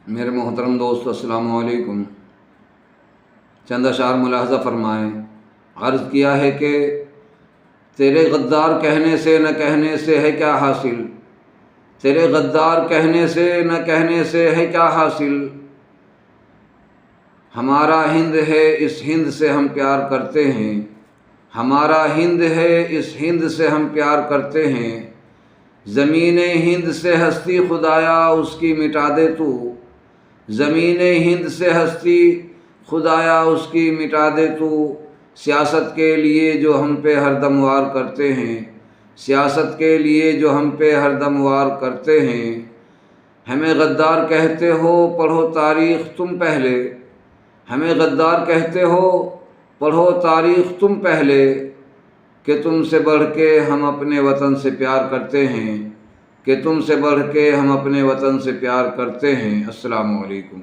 میرے محترم دوست السلام علیکم۔ چند اشعار ملاحظہ فرمائیں۔ عرض کیا ہے کہ تیرے غدار کہنے سے نہ کہنے سے ہے کیا حاصل، تیرے غدار کہنے سے نہ کہنے سے ہے کیا حاصل، ہمارا ہند ہے اس ہند سے ہم پیار کرتے ہیں، ہمارا ہند ہے اس ہند سے ہم پیار کرتے ہیں، زمین ہند سے ہستی خدایا اس کی مٹا دے تو، زمین ہند سے ہستی خدایا اس کی مٹا دے تو، سیاست کے لیے جو ہم پہ ہر دم وار کرتے ہیں، سیاست کے لیے جو ہم پہ ہر دم وار کرتے ہیں، ہمیں غدار کہتے ہو پڑھو تاریخ تم پہلے، ہمیں غدار کہتے ہو پڑھو تاریخ تم پہلے، کہ تم سے بڑھ کے ہم اپنے وطن سے پیار کرتے ہیں، کہ تم سے بڑھ کے ہم اپنے وطن سے پیار کرتے ہیں۔ السلام علیکم۔